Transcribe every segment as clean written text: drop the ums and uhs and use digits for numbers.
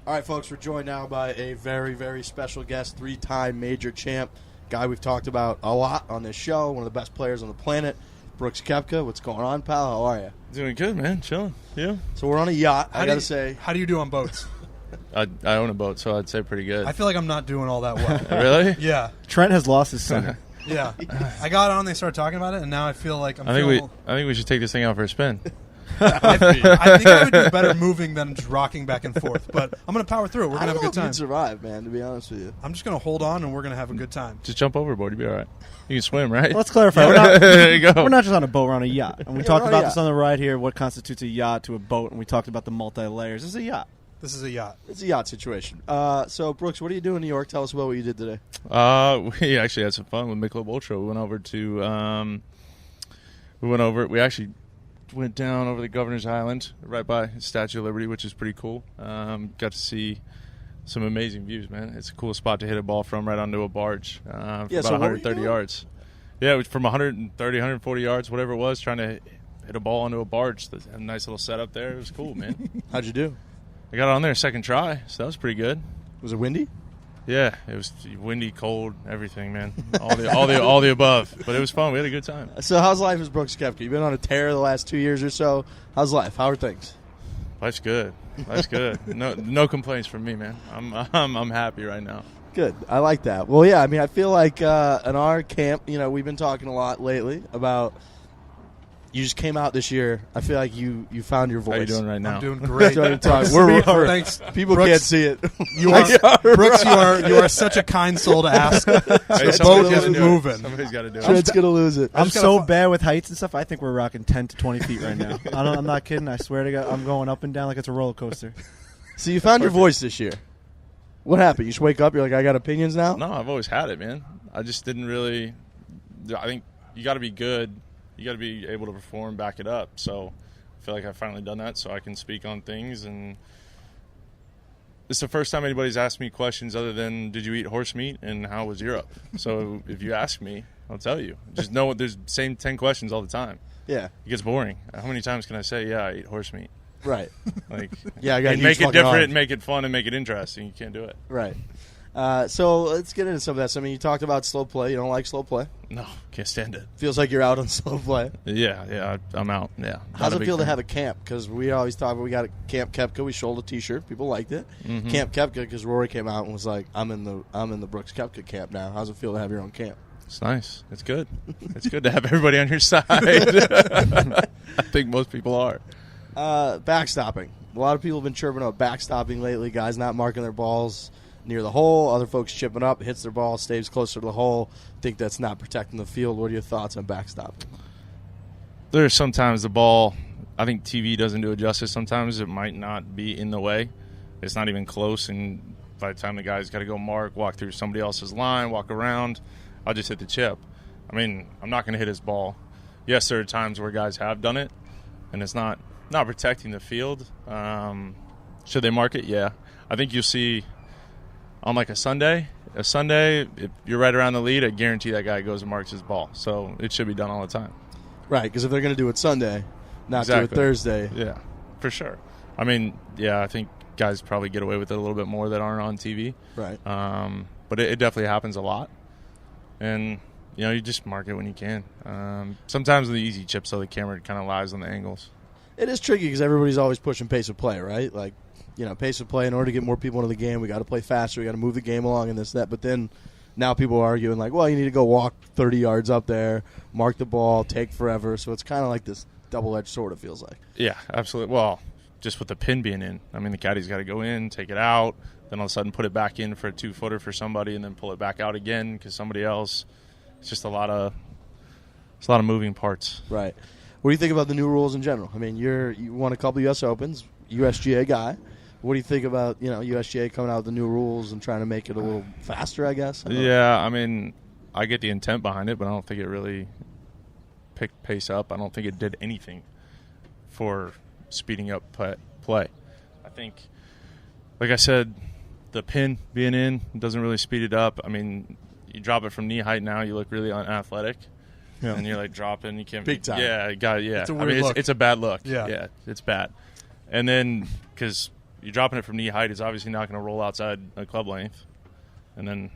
All right, folks, we're joined now by a very, very special guest, 3-time major champ, guy we've talked about a lot on this show, one of the best players on the planet, Brooks Koepka. What's going on, pal? How are you? Doing good, man. Chilling. You? So we're on a yacht. I got to say. How do you do on boats? I own a boat, so I'd say pretty good. I feel like I'm not doing all that well. Really? Yeah. Trent has lost his son. Yeah. I got on, they started talking about it, and now I feel like I think we should take this thing out for a spin. I think I would do better moving than just rocking back and forth. But I'm going to power through it. We're going to have a good time. You'd survive, man, to be honest with you. I'm just going to hold on, and we're going to have a good time. Just jump overboard. You'll be all right. You can swim, right? Let's clarify. There you go. We're not just on a boat. We're on a yacht. And we talked about this yacht. on the ride here, what constitutes a yacht to a boat, and we talked about the multi-layers. This is a yacht. This is a yacht. It's a yacht situation. So, Brooks, what do you do in New York? Tell us about what you did today. We actually had some fun with Michelob Ultra. We went over to we actually went down over the Governor's Island right by Statue of Liberty, which is pretty cool. Got to see some amazing views, man. It's a cool spot to hit a ball from, right onto a barge from about 130 yards. Yeah, it was from 130, 140 yards, whatever it was, trying to hit a ball onto a barge. A nice little setup there. It was cool, man. How'd you do? I got on there second try, so that was pretty good. Was it windy? Yeah, it was windy, cold, everything, man. All the above. But it was fun. We had a good time. So how's life as Brooks Koepka? You've been on a tear the last 2 years or so. How's life? How are things? Life's good. Life's good. No complaints from me, man. I'm happy right now. Good. I like that. Well, yeah, I mean, I feel like in our camp, we've been talking a lot lately about you just came out this year. I feel like you found your voice. How you doing right now? I'm doing great. Thanks. People Brooks, can't see it. Brooks, you are such a kind soul to ask. The boat is moving. Somebody's got to do it. Trent's going to lose it. I'm so bad with heights and stuff. I think we're rocking 10 to 20 feet right now. I'm not kidding. I swear to God, I'm going up and down like it's a roller coaster. So you found your voice this year. What happened? You just wake up, you're like, I got opinions now? No, I've always had it, man. I just didn't really – I think you got to be good. You got to be able to perform, back it up. So I feel like I've finally done that so I can speak on things. And it's the first time anybody's asked me questions other than, did you eat horse meat and how was Europe? So if you ask me, I'll tell you. Just know there's the same 10 questions all the time. Yeah. It gets boring. How many times can I say, yeah, I eat horse meat? Right. Like, yeah, I got make it different, make it fun, and make it interesting. You can't do it. Right. So let's get into some of that. So, I mean, you talked about slow play. You don't like slow play? No, can't stand it. Feels like you're out on slow play. Yeah, I'm out. Yeah. How's it feel to have a camp? Because we always thought we got a Camp Koepka. We sold a T-shirt. People liked it. Mm-hmm. Camp Koepka, because Rory came out and was like, "I'm in the Brooks Koepka camp now." How's it feel to have your own camp? It's nice. It's good. It's good to have everybody on your side. I think most people are. Backstopping. A lot of people have been chirping about backstopping lately. Guys not marking their balls near the hole. Other folks chipping up, hits their ball, stays closer to the hole. Think that's not protecting the field. What are your thoughts on backstopping? There's sometimes the ball, I think TV doesn't do it justice. Sometimes it might not be in the way. It's not even close, and by the time the guy's got to go mark, walk through somebody else's line, walk around, I'll just hit the chip. I mean, I'm not going to hit his ball. Yes, there are times where guys have done it, and it's not protecting the field. Should they mark it? Yeah. I think you'll see on like a Sunday, if you're right around the lead, I guarantee that guy goes and marks his ball. So it should be done all the time. Right, because if they're going to do it Sunday, not do it Thursday. Yeah, for sure. I mean, yeah, I think guys probably get away with it a little bit more that aren't on TV. Right. But it definitely happens a lot. And, you just mark it when you can. Sometimes the easy chips, so the camera kind of lies on the angles. It is tricky because everybody's always pushing pace of play, right? Like, pace of play, in order to get more people into the game, we got to play faster, we got to move the game along and this, that. But then now people are arguing like, well, you need to go walk 30 yards up there, mark the ball, take forever. So it's kind of like this double-edged sword, it feels like. Yeah, absolutely. Well, just with the pin being in. I mean, the caddy's got to go in, take it out, then all of a sudden put it back in for a 2-footer for somebody and then pull it back out again because somebody else. It's just a lot of moving parts. Right. What do you think about the new rules in general? I mean, you won a couple U.S. Opens, USGA guy. What do you think about, USGA coming out with the new rules and trying to make it a little faster, I guess? Yeah, I mean, I get the intent behind it, but I don't think it really picked pace up. I don't think it did anything for speeding up play. I think, like I said, the pin being in doesn't really speed it up. I mean, you drop it from knee height now, you look really unathletic. Yeah. And you're like dropping, you can't. Big time. Yeah, yeah. It's a weird look. It's a bad look. Yeah. Yeah, it's bad. And then because you're dropping it from knee height. It's obviously not going to roll outside a club length. And then,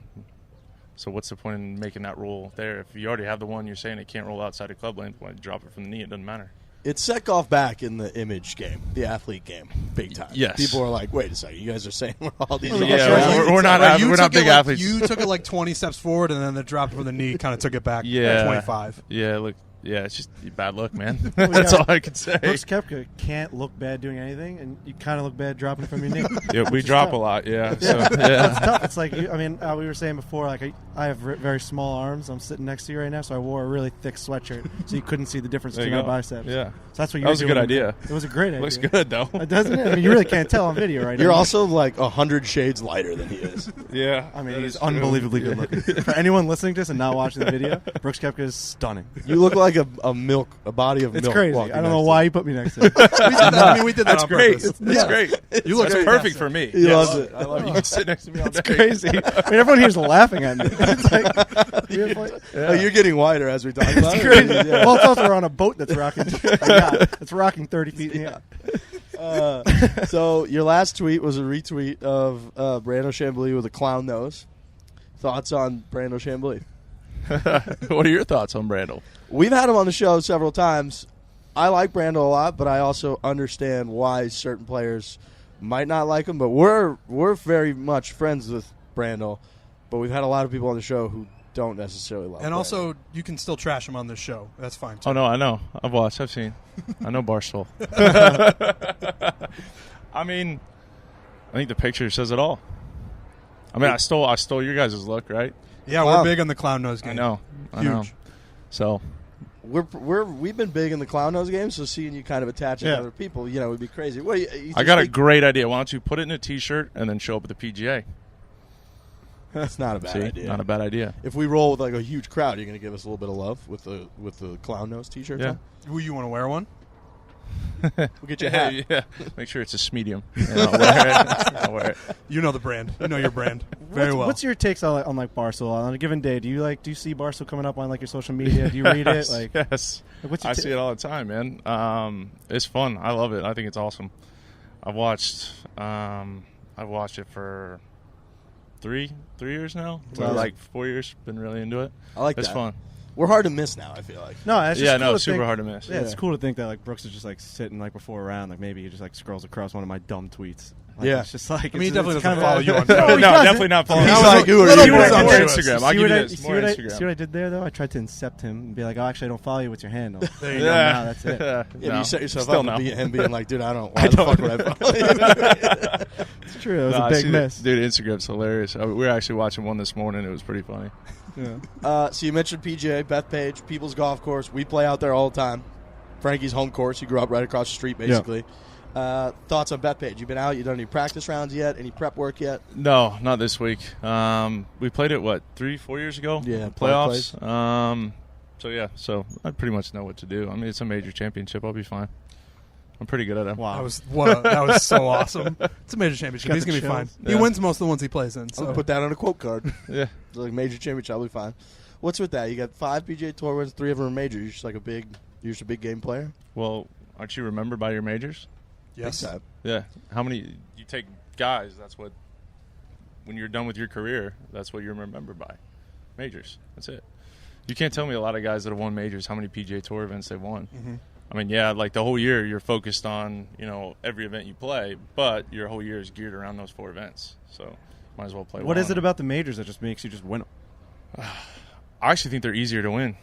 so what's the point in making that rule there? If you already have the one you're saying it can't roll outside a club length, why drop it from the knee? It doesn't matter. It set golf back in the image game, the athlete game, big time. Yes. People are like, wait a second, you guys are saying we're all these. Yeah, we're not big athletes. You took it like 20 steps forward, and then the drop from the knee kind of took it back at 25. Yeah, look. Yeah, it's just bad luck, man. That's all I can say. Brooks Koepka can't look bad doing anything, and you kind of look bad dropping it from your knee. Yeah, we drop a lot, yeah. So, It's tough. It's like, we were saying before, like I have very small arms. I'm sitting next to you right now, so I wore a really thick sweatshirt, so you couldn't see the difference between our biceps. Yeah. So that's what you That was a good idea. It was a great idea. Looks good, though. Doesn't it? I mean, you really can't tell on video right now. You're also like 100 shades lighter than he is. Yeah. I mean, he's unbelievably good looking. For anyone listening to this and not watching the video, Brooks Koepka is stunning. You look like a body of milk. It's crazy. I don't know why you put me next to him. We did that That's on great. purpose. That's great. You look That's perfect fantastic. for me. He loves it. I love it. You can sit next to me all day. It's crazy. I mean, everyone here's laughing at me. It's like, Oh, you're getting whiter as we talk about it's it. crazy. Yeah. Well, it's also we're on a boat that's rocking. It's rocking 30 feet in the air. So your last tweet was a retweet of Brando Chambly with a clown nose. Thoughts on Brando Chambly? What are your thoughts on Brando? We've had him on the show several times. I like Brando a lot, but I also understand why certain players might not like him. But we're very much friends with Brando, but we've had a lot of people on the show who don't necessarily love him. And also, you can still trash him on this show. That's fine, too. Oh, no, I know. I've watched. I've seen. I know Barstool. I mean, I think the picture says it all. I mean, I stole your guys' look, right? Yeah, Wow. we're big on the clown nose game. I know. Huge. So, We've been big in the clown nose game, so seeing you kind of attach it to other people, would be crazy. What, you I got a great idea. Why don't you put it in a T-shirt and then show up at the PGA? That's not a bad See? idea. Not a bad idea. If we roll with like a huge crowd, you're going to give us a little bit of love with the clown nose T-shirt. Yeah. Will you want to wear one? We'll get you a hat. Yeah. Make sure it's a medium. I'll wear it. I'll wear it. You know the brand. You know your brand very well. What's your takes on like Barstool on a given day? Do you see Barstool coming up on like your social media? Do you read it? Like, Yes. what's your I see it all the time, man. It's fun. I love it. I think it's awesome. I've watched it for three years now. Wow. Like 4 years. Been really into it. I like It's that. fun. We're hard to miss now, I feel like. No, it's just cool to super think, hard to miss. Yeah, it's Yeah. cool to think that like Brooks is just like sitting like before a round, like maybe he just like scrolls across one of my dumb tweets. Like, Yeah. it's just like I mean, he it's definitely kind doesn't of follow you on No, Twitter. doesn't. definitely not following. He's me. like, who are Little you? bit More on Brando? Instagram. I'll give you this. See More what Instagram. I did there though? I tried to incept him and be like, oh, actually, I don't follow you. What's your handle? There you go. Yeah. No, that's it. Yeah, but No. you set yourself Still up no. to him being like, dude, why the fuck would I follow you? It's true. It was No, a I big see miss. Dude, Instagram's hilarious. We were actually watching one this morning. It was pretty funny. Yeah. So you mentioned PGA, Bethpage, People's Golf Course. We play out there all the time. Frankie's home course. He grew up right across the street, basically. Thoughts on Bethpage? You've been out. You done any practice rounds yet? Any prep work yet? No, not this week. We played it, 3-4 years ago? Yeah, Playoffs. So I pretty much know what to do. I mean, it's a major championship. I'll be fine. I'm pretty good at it. Wow. That was so awesome. It's a major championship. Got He's the going to be fine. chills. He Yeah. wins most of the ones he plays in. I'm So going to put that on a quote card. Yeah. It's like major championship. I'll be fine. What's with that? You got 5 PGA Tour wins, 3 of them are major. You're just like you're just a big game player? Well, aren't you remembered by your majors? yes. Big time. Yeah. How many? You take guys, that's what, when you're done with your career, that's what you're remembered by. Majors. That's it. You can't tell me a lot of guys that have won majors how many PGA Tour events they've won. Mm-hmm. I mean, yeah, like the whole year you're focused on, every event you play, but your whole year is geared around those 4 events. So might as well play What one is of it them. about the majors that just makes you just win them? I actually think they're easier to win.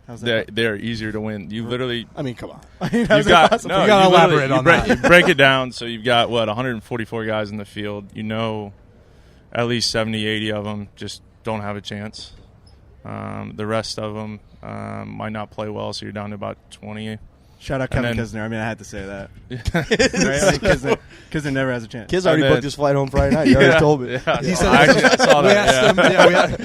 How's that? They're easier to win. You literally I mean, come on. I mean, You've how's that got possible? no. You gotta literally- elaborate on break, that. You break it down. So you've got 144 guys in the field. At least 70, 80 of them just don't have a chance. The rest of them might not play well. So you're down to about 20. Shout out And Kevin then- Kisner. I mean, I had to say that. Right? Kisner never has a chance. Kids already And then- booked his flight home Friday night. You already told me. Yeah, He said- I saw We that. asked him.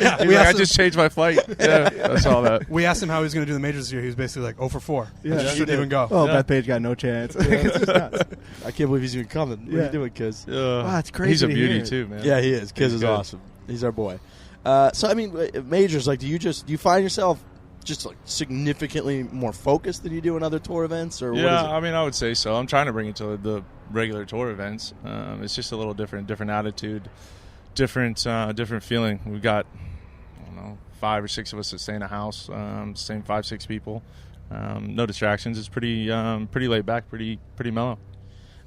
Yeah, He's we like, I asked him. just changed my flight. Yeah, I saw that. We asked him how he was going to do the majors this year. He was basically like 0 for 4. Yeah, Just he shouldn't even go. Oh, Yeah. Bethpage got no chance. It's just nuts. I can't believe he's even coming. What are Yeah. you doing, Kiz? Wow, it's crazy He's a to beauty hear. too, man. Yeah, he is. Kiz He's is good. awesome. He's our boy. So, I mean, majors, like, do you find yourself just like significantly more focused than you do in other tour events, or what is it? Yeah, I mean, I would say so. I'm trying to bring it to the regular tour events. It's just a little different attitude, different feeling. We've got, I don't know, 5 or 6 of us that stay in a house, same 5-6 people. No distractions. It's pretty laid back, pretty mellow.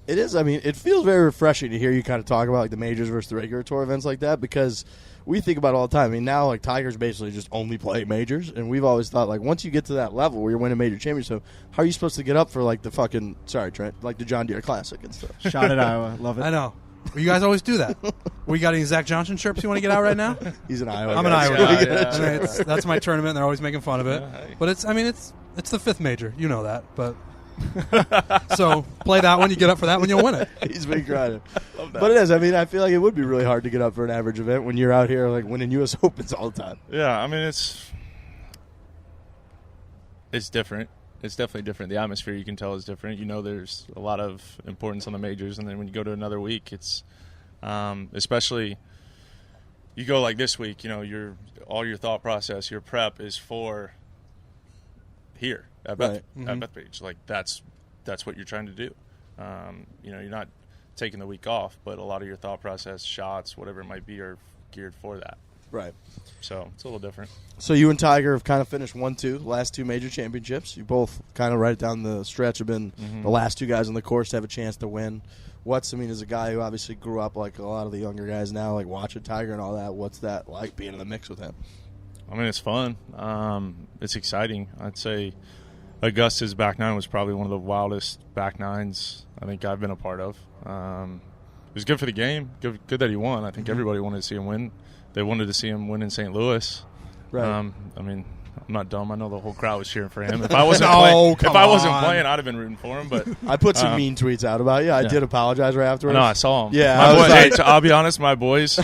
It is. I mean, it feels very refreshing to hear you kind of talk about like the majors versus the regular tour events like that, because we think about it all the time. I mean, now like Tiger's basically just only play majors, and we've always thought like once you get to that level where you're winning major championships, how are you supposed to get up for like the fucking Trent, like the John Deere Classic and stuff? Shot at Iowa. Love it. I know. You guys always do that. We got any Zach Johnson chirps you want to get out right now? He's an Iowa. I'm an guy. Iowa Yeah, guy. yeah. I mean, that's my tournament. And they're always making fun of it. Yeah, hey. But it's the 5th major. You know that. But so play that one. You get up for that one, you'll win it. He's been grinding. Love that. But it is. I mean, I feel like it would be really hard to get up for an average event when you're out here like winning U.S. Opens all the time. Yeah, I mean, it's different. It's definitely different. The atmosphere, you can tell, is different. You know, there's a lot of importance on the majors, and then when you go to another week, it's especially you go like this week. You know, all your thought process, your prep is for here at Right. at Bethpage. Like that's what you're trying to do. You know, you're not taking the week off, but a lot of your thought process, shots, whatever it might be, are geared for that. Right. So it's a little different. So you and Tiger have kind of finished 1-2, last 2 major championships. You both kind of right down the stretch have been the last 2 guys on the course to have a chance to win. As a guy who obviously grew up like a lot of the younger guys now, like watching Tiger and all that, what's that like being in the mix with him? I mean, it's fun. It's exciting. I'd say Augusta's back nine was probably one of the wildest back nines I think I've been a part of. It was good for the game. Good that he won. I think everybody wanted to see him win. They wanted to see him win in St. Louis. Right. I mean, I'm not dumb. I know the whole crowd was cheering for him. If I wasn't playing, I'd have been rooting for him. But I put some mean tweets out about you. I did apologize right afterwards. no, I saw him. Yeah, I'll be honest. My boys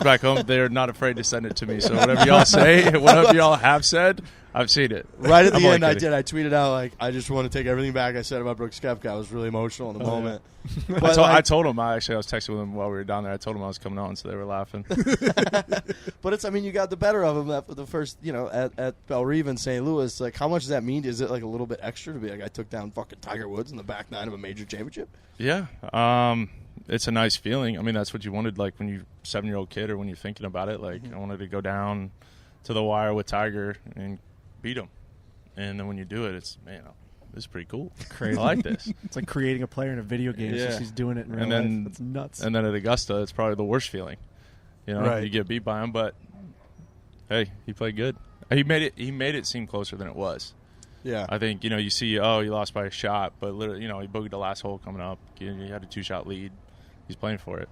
back home, they're not afraid to send it to me. So whatever y'all say, whatever y'all have said, I've seen it. Right at the I'm end, only I kidding. did. I tweeted out, like, I just want to take everything back I said about Brooks Koepka. I was really emotional in the moment. But I told him. I was texting with him while we were down there. I told him I was coming on, so they were laughing. But it's, I mean, you got the better of him at the first, at Bellerive in St. Louis. Like, how much does that mean? Is it like a little bit extra to be like, I took down fucking Tiger Woods in the back nine of a major championship? Yeah. It's a nice feeling. I mean, that's what you wanted, like, when you're a 7-year-old kid or when you're thinking about it. Like, I wanted to go down to the wire with Tiger and beat him. And then when you do it, it's, man, this is pretty cool. Crazy. I like this. It's like creating a player in a video game. It's Yeah. just he's doing it in real And then- life. It's nuts. And then at Augusta, it's probably the worst feeling. You know, Right. you get beat by him, but hey, he played good. He made it seem closer than it was. Yeah. I think, you see, he lost by a shot, but literally, he boogied the last hole coming up. He had a 2-shot lead. He's playing for it.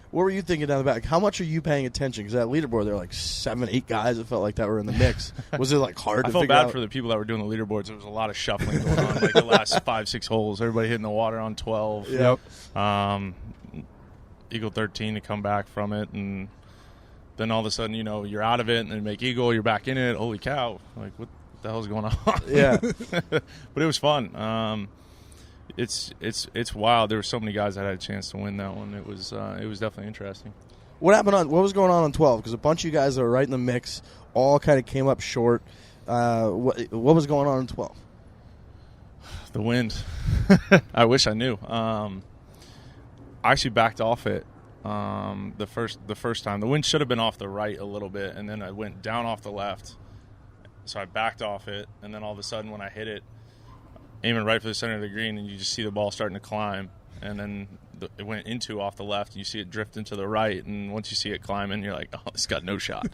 What were you thinking down the back? How much are you paying attention? Because that leaderboard, there were like 7, 8 guys that felt like that were in the mix. Was it like hard I to felt figure bad out? for the people that were doing the leaderboards. There was a lot of shuffling going on, like the last 5-6 holes. Everybody hitting the water on 12. Yep. Eagle 13 to come back from it, and then all of a sudden, you're out of it, and then make eagle, you're back in it. Holy cow! Like, what the hell's going on? Yeah. But it was fun. It's wild. There were so many guys that had a chance to win that one. It was definitely interesting. What was going on 12? Because a bunch of you guys that were right in the mix all kind of came up short. What was going on in 12? The wind. I wish I knew. I actually backed off it the first time. The wind should have been off the right a little bit, and then I went down off the left. So I backed off it, and then all of a sudden when I hit it, aiming right for the center of the green, and you just see the ball starting to climb, and then it went off the left, and you see it drift into the right, and once you see it climbing, you're like, oh, this got no shot.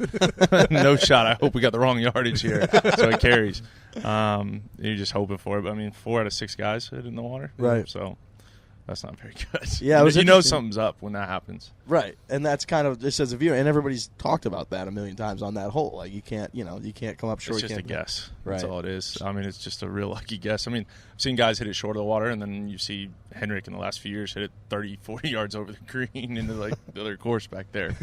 No shot. I hope we got the wrong yardage here. So it carries. You're just hoping for it. But, I mean, 4 out of 6 guys hit in the water. Right. So that's not very good. Yeah, it was you know interesting. something's up when that happens. Right, and that's kind of just as a viewer, and everybody's talked about that a million times on that hole. Like you can't come up short. It's just you a can't guess. Right. That's all it is. I mean, it's just a real lucky guess. I mean, I've seen guys hit it short of the water, and then you see Henrik in the last few years hit it 30, 40 yards over the green into like the other course back there.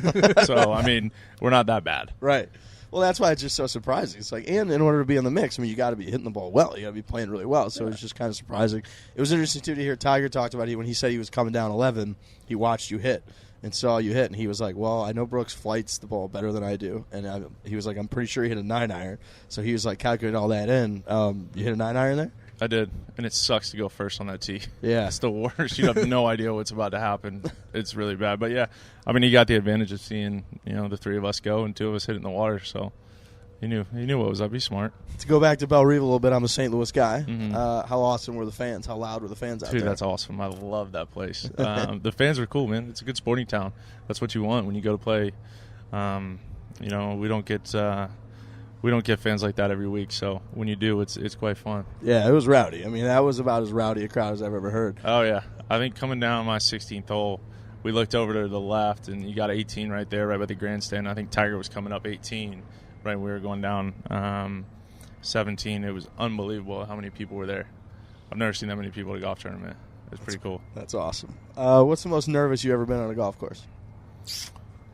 So, I mean, we're not that bad. Right. Well, that's why it's just so surprising. It's like, and in order to be in the mix, I mean, you got to be hitting the ball well. You got to be playing really well. So it's just kind of surprising. It was interesting too to hear Tiger talked about when he said he was coming down 11, he watched you hit, and saw you hit, and he was like, well, I know Brooks flights the ball better than I do, and he was like, I'm pretty sure he hit a 9-iron, so he was like calculating all that in. You hit a 9-iron there? I did, and it sucks to go first on that tee. Yeah. It's the worst. You have no idea what's about to happen. It's really bad. But, yeah, I mean, he got the advantage of seeing, the three of us go and two of us hit it in the water. So he knew what was up. He's smart. To go back to Belle Reve a little bit, I'm a St. Louis guy. Mm-hmm. How awesome were the fans? How loud were the fans out there? Dude, that's awesome. I love that place. The fans were cool, man. It's a good sporting town. That's what you want when you go to play. We don't get fans like that every week, so when you do, it's quite fun. Yeah, it was rowdy. I mean, that was about as rowdy a crowd as I've ever heard. Oh, yeah. I think coming down my 16th hole, we looked over to the left, and you got 18 right there, right by the grandstand. I think Tiger was coming up 18, right when we were going down 17. It was unbelievable how many people were there. I've never seen that many people at a golf tournament. It was pretty cool. That's awesome. What's the most nervous you ever been on a golf course?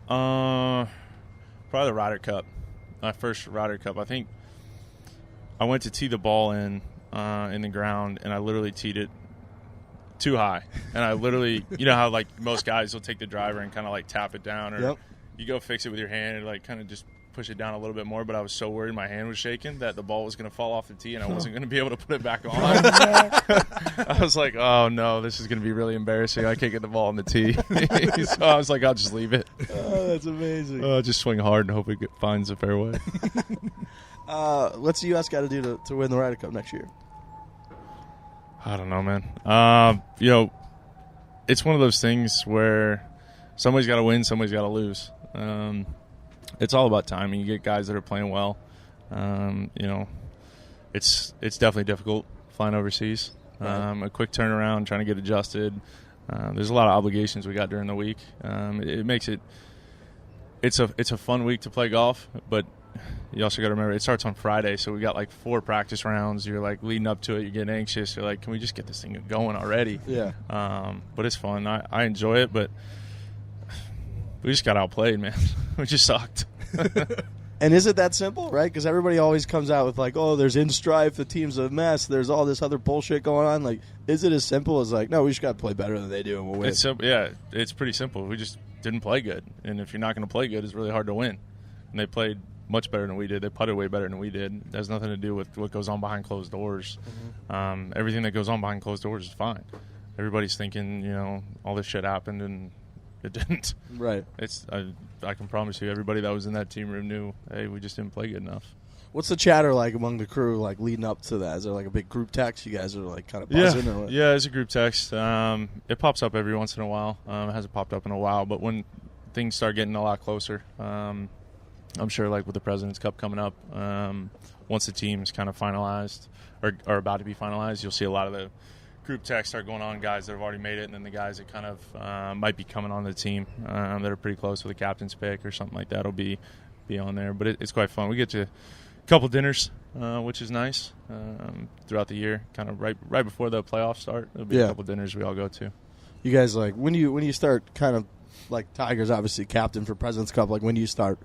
Probably the Ryder Cup. My first Ryder Cup. I think I went to tee the ball in the ground, and I literally teed it too high. And I literally, how like most guys will take the driver and kind of like tap it down, or you go fix it with your hand and like kind of just push it down a little bit more. But I was so worried my hand was shaking that the ball was going to fall off the tee and I wasn't going to be able to put it back on. I was like, oh no, this is going to be really embarrassing. I can't get the ball on the tee. So I was like, I'll just leave it. Oh, that's amazing. Just swing hard and hope it finds a fairway. What's the U.S. got to do to win the Ryder Cup next year? I don't know, man. It's one of those things where somebody's got to win, somebody's got to lose. It's all about timing. You get guys that are playing well. It's definitely difficult flying overseas. A quick turnaround, trying to get adjusted. There's a lot of obligations we got during the week. It makes it. It's a fun week to play golf, but you also got to remember it starts on Friday, so we got like 4 practice rounds. You're like leading up to it, you're getting anxious. You're like, can we just get this thing going already? Yeah. But it's fun. I enjoy it, but we just got outplayed, man. We just sucked. And is it that simple, right? Because everybody always comes out with like, oh, there's in strife, the team's a mess, there's all this other bullshit going on. Like, is it as simple as like, no, we just got to play better than they do and we'll win? It's pretty simple. We just didn't play good. And if you're not going to play good, it's really hard to win. And they played much better than we did. They putted way better than we did. It has nothing to do with what goes on behind closed doors. Mm-hmm. Everything that goes on behind closed doors is fine. Everybody's thinking, all this shit happened and it didn't. Right. I can promise you, everybody that was in that team room knew, hey, we just didn't play good enough. What's the chatter like among the crew, like leading up to that? Is there like a big group text? You guys are like kind of buzzing? Or what? Yeah, it's a group text. It pops up every once in a while. It hasn't popped up in a while, but when things start getting a lot closer, I'm sure like with the President's Cup coming up, once the team's kind of finalized or about to be finalized, you'll see a lot of the group texts start going on, guys that have already made it, and then the guys that kind of might be coming on the team that are pretty close with a captain's pick or something like that will be on there. But it's quite fun. We get to a couple dinners, which is nice throughout the year, kind of right before the playoffs start. There'll be a couple dinners we all go to. You guys, like, when you start kind of, like, Tiger's obviously captain for President's Cup, like, when do you start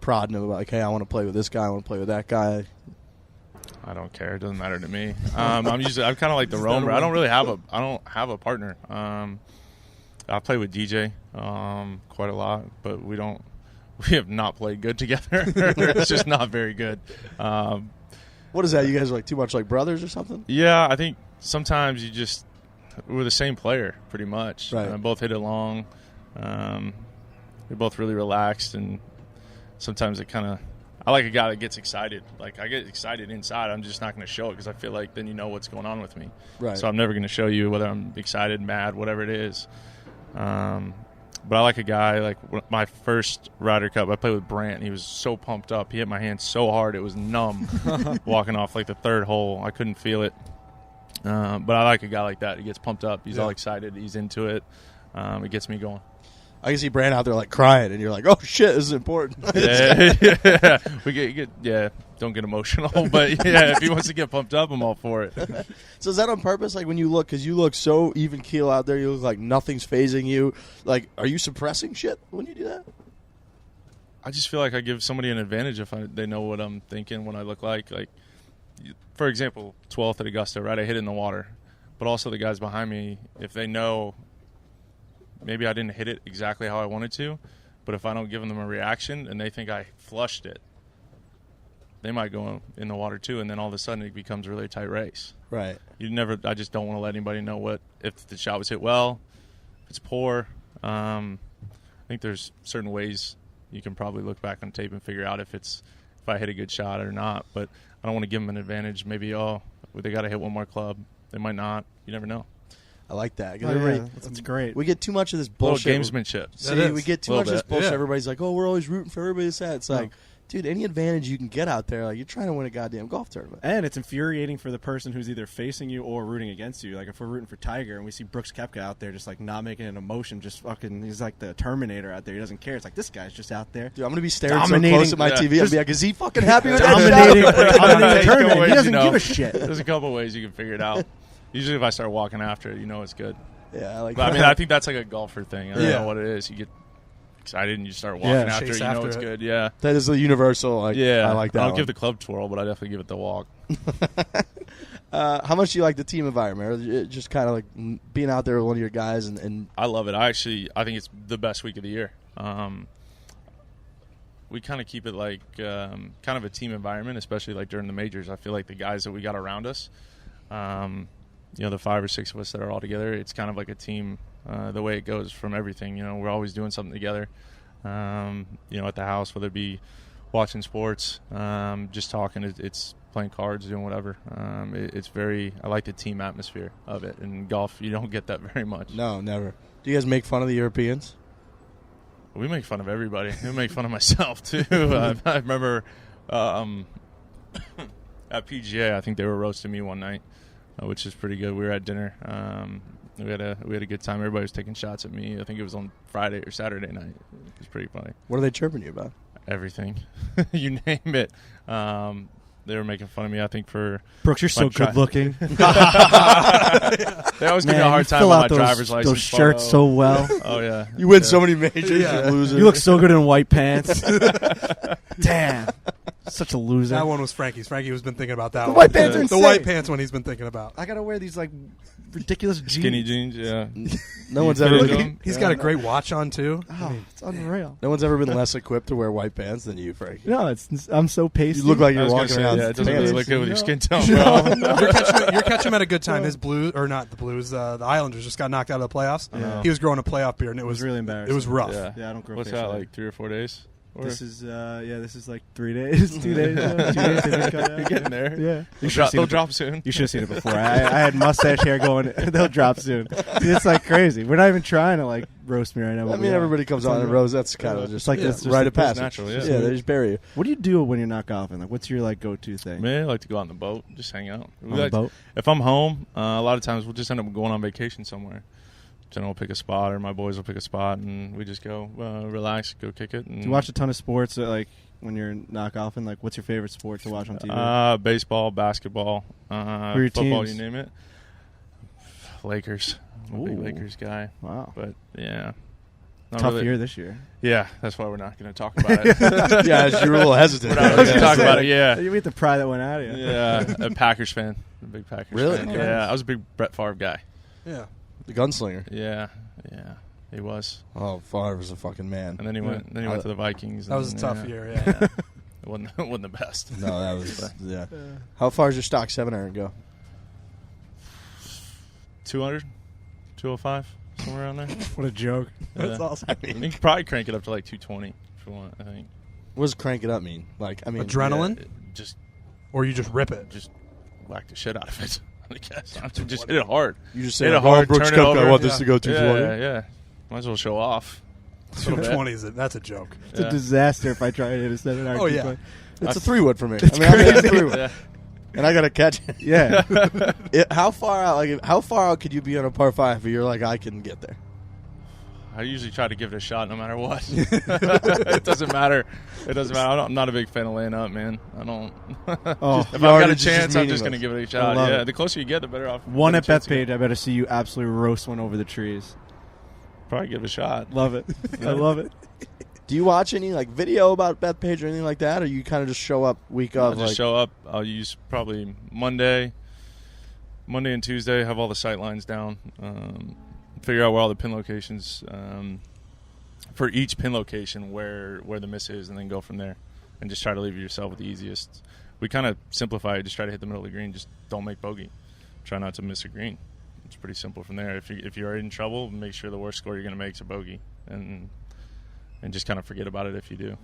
prodding him about, like, hey, I want to play with this guy, I want to play with that guy? I don't care. It doesn't matter to me. I'm kind of like the roamer. I don't have a partner. I play with DJ quite a lot, but we have not played good together. It's just not very good. What is that? You guys are like too much like brothers or something? Yeah, I think sometimes we're the same player pretty much. Right. Both hit it long. We're both really relaxed, and sometimes I like a guy that gets excited. Like, I get excited inside. I'm just not going to show it because I feel like then you know what's going on with me. Right. So I'm never going to show you whether I'm excited, mad, whatever it is. But I like a guy, like my first Ryder Cup, I played with Brant. And he was so pumped up. He hit my hand so hard it was numb walking off like the third hole. I couldn't feel it. But I like a guy like that. He gets pumped up. He's all excited. He's into it. It gets me going. I can see Brand out there like crying, and you're like, "Oh shit, this is important." Yeah. Don't get emotional, but yeah, if he wants to get pumped up, I'm all for it. So is that on purpose? Like when you look, because you look so even keel out there, you look like nothing's phasing you. Like, are you suppressing shit when you do that? I just feel like I give somebody an advantage if they know what I'm thinking, what I look like. Like, for example, 12th at Augusta, right? I hit it in the water, but also the guys behind me, if they know maybe I didn't hit it exactly how I wanted to, but if I don't give them a reaction and they think I flushed it, they might go in the water too, and then all of a sudden it becomes a really tight race. Right. I just don't want to let anybody know if the shot was hit well, if it's poor. I think there's certain ways you can probably look back on tape and figure out if I hit a good shot or not, but I don't want to give them an advantage. Maybe, they got to hit one more club. They might not. You never know. I like that. That's great. We get too much of this bullshit. Little gamesmanship. See, we get too much of this bullshit. Yeah. Everybody's like, we're always rooting for everybody to say. It's like, dude, any advantage you can get out there, like you're trying to win a goddamn golf tournament. And it's infuriating for the person who's either facing you or rooting against you. Like if we're rooting for Tiger and we see Brooks Koepka out there just like not making an emotion, just fucking, he's like the Terminator out there. He doesn't care. It's like this guy's just out there. Dude, I'm gonna be staring Dominating- so close at my TV. I'll be like, is he fucking happy with Dominating, that shot? dominating the tournament. He ways, doesn't give a shit. There's a couple ways you can figure it out. Usually if I start walking after it, it's good. Yeah, I like But that. I mean, I think that's like a golfer thing. I don't Yeah. know what it is. You get excited and you start walking Yeah. after Chase it. You after know it's it. good. Yeah. That is the universal. Like, Yeah. I like that. I don't one. give the club twirl, but I definitely give it the walk. How much do you like the team environment? Or just kind of like being out there with one of your guys and I love it. I think it's the best week of the year. We kind of keep it like kind of a team environment, especially like during the majors. I feel like the guys that we got around us, the 5 or 6 of us that are all together, it's kind of like a team. The way it goes from everything, we're always doing something together. At the house, whether it be watching sports, just talking, it's playing cards, doing whatever. It's very. I like the team atmosphere of it. In golf, you don't get that very much. no, never. Do you guys make fun of the Europeans? We make fun of everybody. We make fun of myself too. I remember at PGA, I think they were roasting me one night, which is pretty good. We were at dinner. We had a good time. Everybody was taking shots at me. I think it was on Friday or Saturday night. It was pretty funny. What are they chirping you about? Everything, you name it. They were making fun of me. I think for Brooks, you're so good looking. they always give me a hard time fill on my out those, driver's license. those shirts photo. so well. Oh yeah, You win so many majors. Yeah. You loser. You look so good in white pants. Damn. Such a loser. That one was Frankie's. Frankie has been thinking about that one. white pants are The insane. white pants one he's been thinking about. I gotta wear these like ridiculous jeans. skinny jeans. Yeah, No one's You ever fit been, into 'em? He's got a great watch on too. Oh, it's unreal. no one's ever been less equipped to wear white pants than you, Frank. No, I'm so pasty. You look like I you're was gonna walking say, around. yeah, it doesn't really pants. look good with your skin tone. You're catching him at a good time. His Blues, or not the Blues, the Islanders just got knocked out of the playoffs. Yeah. He was growing a playoff beard, and it It was was really embarrassing. It was rough. Yeah. Yeah, I don't grow What's facial that hair. like? 3 or 4 days? Or This is this is like 3 days, 2 days. 2 days. you're getting there. Yeah, They'll drop soon. You should have seen it before. I had mustache hair going. They'll drop soon. It's like crazy. We're not even trying to like roast me right now. I but mean, we are. everybody comes on and rose. That's kind of just It's like it's this, rite just of the- passage. natural, yeah. They just bury you. What do you do when you're not golfing? Like, what's your like go-to thing? Man, I like to go out on the boat, just hang out. On the boat? If I'm home, a lot of times we'll just end up going on vacation somewhere. Then we'll pick a spot, or my boys will pick a spot, and we just go relax, go kick it. And Do you watch a ton of sports? Like when you're not golfing, like what's your favorite sport to watch on TV? Baseball, basketball, Who are your football, teams? you name it. Lakers. I'm a big Ooh. Lakers guy, Wow, but yeah. Not tough really- year this year. Yeah, that's why we're not going to talk about it. Yeah, you're a little hesitant. We're not going to talk about it. Yeah, You meet the pride that went out of you. yeah. A Packers fan, a big Packers Really? fan. Okay. Yeah, I was a big Brett Favre guy. Yeah. The gunslinger. Yeah, he was. Oh, Favre was a fucking man. And then he went. Then he went to the Vikings. That was a and, tough year. Yeah. It wasn't the best. No, that was yeah. How far does your stock 7-iron go? 200, 205, somewhere around there. What a joke. That's awesome. You can probably crank it up to like 220 if you want. I think. What does crank it up mean? Like, I mean, Adrenaline? Yeah, just Or you just rip it. whack the shit out of it. I guess. Just hit it hard. you just Hit say, it like, hard, Brooks turn it Koepka, over. I want this Yeah. to go 220. Yeah. Might as well show off. A little bit. 220 that's a joke. It's a disaster if I try to hit a 7-iron. Oh, yeah. It's a 3-wood for me. I mean, I'm hitting a 3-wood. Yeah. And I got to catch it. Yeah. How far out? Like, how far out could you be on a par 5 if you're like, I can get there? I usually try to give it a shot no matter what. It doesn't matter. It doesn't matter. I'm not a big fan of laying up, man. I don't. Oh, If I've got a yardage is just chance, I'm just going to meaningless. give it a I shot. love Yeah, it. the closer you get, the better off. one at better chance you Bethpage, I better see you absolutely roast one over the trees. get. Probably give it a shot. Love it. I love it. Do you watch any like video about Bethpage or anything like that, or you kind of just show up week I'll of? just Like, show up. I'll use probably Monday and Tuesday. Have all the sight lines down. figure out where all the pin locations for each pin location where the miss is, and then go from there, and just try to leave yourself with the easiest. We kind of simplify it. Just try to hit the middle of the green. Just don't make bogey. Try not to miss a green. It's pretty simple from there. If you're in trouble, make sure the worst score you're going to make is a bogey, and just kind of forget about it if you do.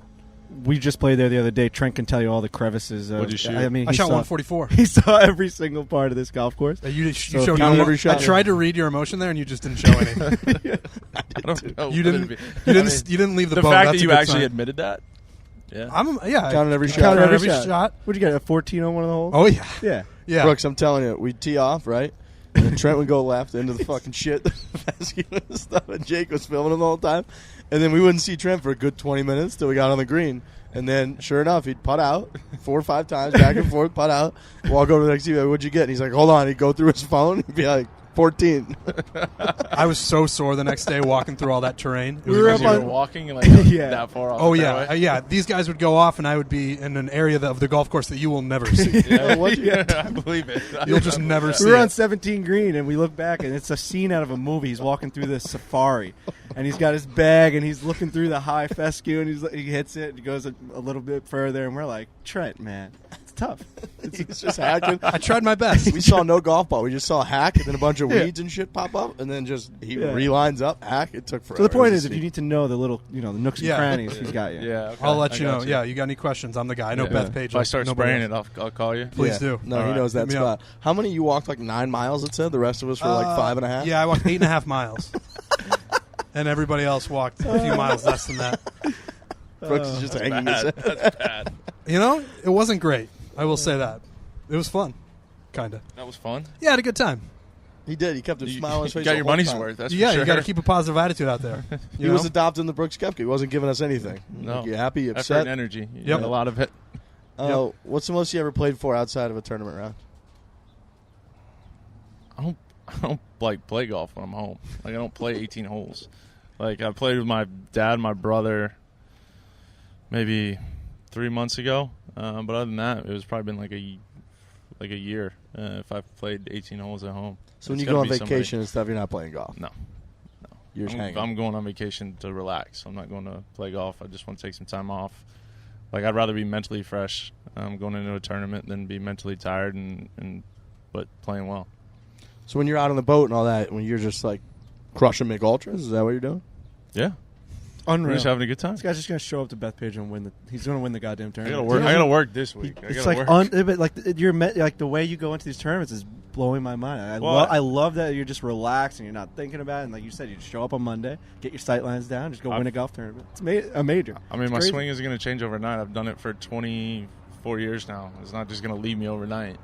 We just played there the other day. Trent can tell you all the crevices. What'd you shoot? I mean, I shot 144. He saw every single part of this golf course. You So showed counted no every shot. I tried to read your emotion there, and you just didn't show any. I don't know. You didn't leave the boat. The fact That's that you a good actually sign. admitted that. Yeah. Counted every shot. Counted every shot. shot. What'd you get? A 14 on one of the holes? Oh yeah, Yeah. yeah. Brooks, I'm telling you, we'd tee off, right? And then Trent would go left into the fucking shit. and stuff, and Jake was filming him the whole time. And then we wouldn't see Trent for a good 20 minutes till we got on the green. And then, sure enough, he'd putt out 4 or 5 times, back and forth, putt out. Walk over to the next tee, like, what'd you get? And he's like, hold on. He'd go through his phone. He'd be like, 14. I was so sore the next day walking through all that terrain. It We was were Because up you on- were walking like Yeah. that far off. Oh the yeah, fairway. yeah. These guys would go off, and I would be in an area of the golf course that you will never see. Yeah, Yeah. I believe it. You'll just never see We were on it. 17 green, and we look back, and it's a scene out of a movie. He's walking through the safari, and he's got his bag, and he's looking through the high fescue, and he hits it, and he goes a little bit further, and we're like, Trent, man, it's tough. He's just hacking. I tried my best. We saw no golf ball. We just saw a hack and then a bunch of weeds and shit pop up. And then just he relines up, hack. It took forever. So the point It was is, if a you need to know the little, the nooks and Yeah. crannies, he's got you. Yeah, okay. I'll let I you know. got Yeah, you got any questions? I'm the guy. I know Yeah. Bethpage. If I start spraying it, I'll call you. Please Yeah. do. No, All he right. knows that Hit me spot. How many you walked? Like 9 miles, it said. The rest of us were like 5.5. Yeah, I walked 8.5 miles, and everybody else walked a few miles less than that. Brooks is just hanging his head. That's bad. You know, it wasn't great. I will say that. It was fun, kind of. That was fun. Yeah, I had a good time. He did. He kept a smile on his face. You got the your whole money's time. worth. That's Yeah, for sure. you got to keep a positive attitude out there. He You was know? adopting the Brooks Koepka. He wasn't giving us anything. No. Like, you happy? You Effort upset? and energy. You Yep. get a lot of it. What's the most you ever played for outside of a tournament round? I don't like play golf when I'm home. Like I don't play 18 holes. Like I played with my dad, and my brother, maybe 3 months ago. But other than that, it was probably been like a year if I've played 18 holes at home. So when It's you go gotta on be vacation somebody. and stuff, you're not playing golf. No. You're just hanging. I'm going on vacation to relax. I'm not going to play golf. I just want to take some time off. Like I'd rather be mentally fresh going into a tournament than be mentally tired but playing well. So when you're out on the boat and all that, when you're just like crushing Mick Ultras, is that what you're doing? Yeah, Unreal. we're just having a good time. This guy's just gonna show up to Bethpage and win. He's gonna win the goddamn I tournament. gotta work. I gotta work this week. I It's gotta like work. but like you're like the way you go into these tournaments is blowing my mind. Well, I love that you're just relaxed and you're not thinking about it. And like you said, you just show up on Monday, get your sight lines down, just go win a golf tournament. It's a major. I mean, It's my crazy. swing isn't going to change overnight. I've done it for 24 years now. It's not just going to leave me overnight.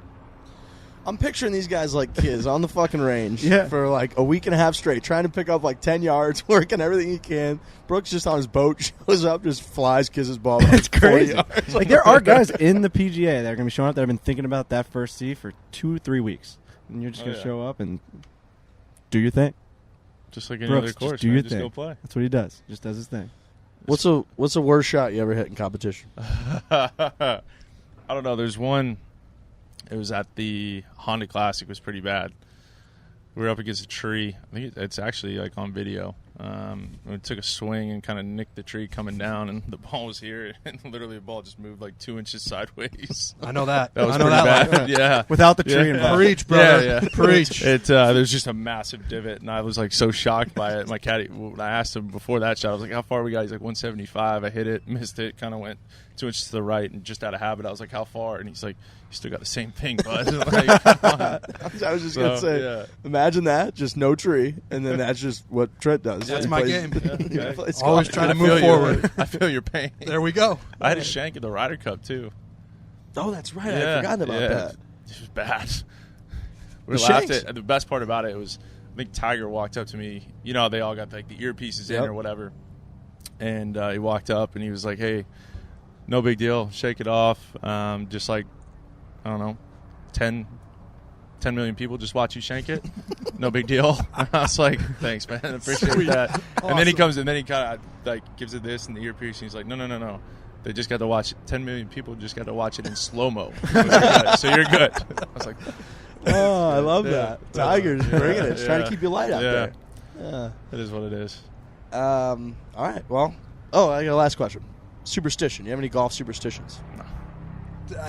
I'm picturing these guys like kids on the fucking range Yeah. for like a week and a half straight, trying to pick up like 10 yards, working everything he can. Brooks just on his boat, shows up, just flies, kisses ball. It's crazy. 40 yards. Like there are guys in the PGA that are gonna be showing up that have been thinking about that first tee for 2-3 weeks, and you're just Oh, gonna yeah. show up and do your thing. Just like any Brooks, other just course, do man. your Just thing. go play. That's what he does. Just does his thing. What's the worst shot you ever hit in competition? I don't know. There's one. It was at the Honda Classic. It was pretty bad. We were up against a tree. I think it's actually like on video. We took a swing and kind of nicked the tree coming down, and the ball was here, and literally the ball just moved like 2 inches sideways. I know that. That was I know pretty that. bad. Yeah. Without the tree involved. Preach, brother. Yeah, yeah. Preach. There's just a massive divot, and I was like so shocked by it. My caddy, when I asked him before that shot, I was like, "How far we got?" He's like, 175. I hit it, missed it, kind of went 2 inches to the right, and just out of habit, I was like, "How far?" And he's like, "You still got the same thing, bud." Like, come on. I was just gonna say, yeah. imagine that, just no tree, and then that's just what Trent does. That's He my plays- game. he plays Always golf. try to I move feel forward. I feel your pain. There we go. I had a shank in the Ryder Cup too. Oh, that's right. I forgot about that. It was bad. We The laughed shanks? at the best part about it was I think Tiger walked up to me. You know, they all got like the earpieces in Yep. or whatever, and he walked up and he was like, "Hey, no big deal. Shake it off. Just like I don't know, 10 million people just watch you shank it. No big deal." I was like, "Thanks, man. I appreciate that." And then he comes and then he kind of like gives it this and the earpiece. And he's like, "No. They just got to watch it. 10 million people just got to watch it in slow-mo. So you're good." I was like, Oh, I love Yeah. that. Tiger's bringing it. Just trying to keep you light out Yeah. there. It is what it is. All right. Well, I got a last question. Superstition. You have any golf superstitions?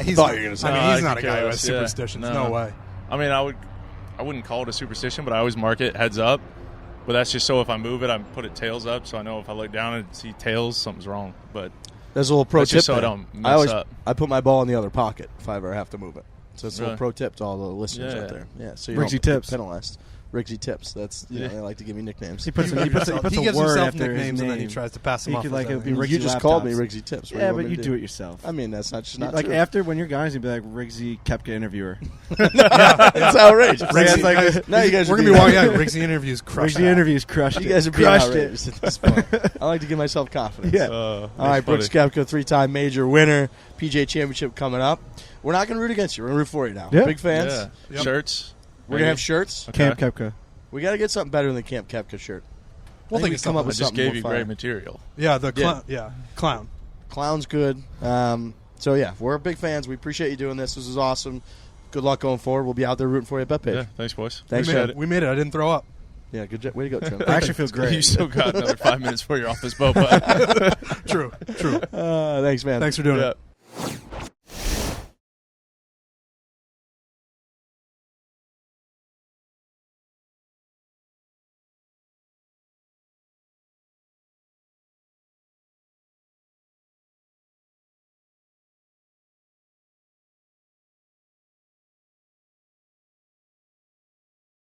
He's thought you were gonna say. I mean, No, he's I not a could guy who care has less, yeah. superstitions. No. No way. I mean, I wouldn't call it a superstition, but I always mark it heads up. But that's just so if I move it, I put it tails up, so I know if I look down and see tails, something's wrong. But There's a little pro that's tip. just so I there. don't mess up. I put my ball in the other pocket if I ever have to move it. So it's a little Really? pro tip to all the listeners Yeah. out there. Yeah. So you Rigsy don't Tips. get penalized. Rigsy Tips. That's Yeah. they like to give me nicknames. He puts He a gives word himself after his nicknames and then he name. tries to pass them He off. could, as like, that. it'd be You Rigsy just called me Laptops. Rigsy Tips. What do Yeah, you but want me you to do it yourself. I mean, that's not Like true. after when you're guys, you'd be like Rigsy Koepka interviewer. It's outrageous. Rigsy- Like, now you guys We're are gonna be being walking out. outrageous. Rigsy interviews crushed. Rigsy interviews crushed You it. guys are being crushed outrageous it. at this point. I like to give myself confidence. Yeah. All right, Brooks Koepka, 3-time major winner, PGA Championship coming up. We're not going to root against you. We're going to root for you now. Yeah. Big fans. Yeah. Yep. Shirts. We're going to have shirts. Okay. Camp Koepka. We got to get something better than the Camp Koepka shirt. We'll I think we of come up something. with I just something gave more you fun. great material. Yeah, the clown. Yeah, clown. Clown's good. So, yeah, we're big fans. We appreciate you doing this. This is awesome. Good luck going forward. We'll be out there rooting for you at Bethpage. Yeah, thanks, boys. Thanks, we made Chad. it. We made it. I didn't throw up. Yeah, good job. Way to go, Trim. I actually feel great. You still got another 5 minutes before you're off this boat. But True. Thanks, man. Thanks for doing yeah. it.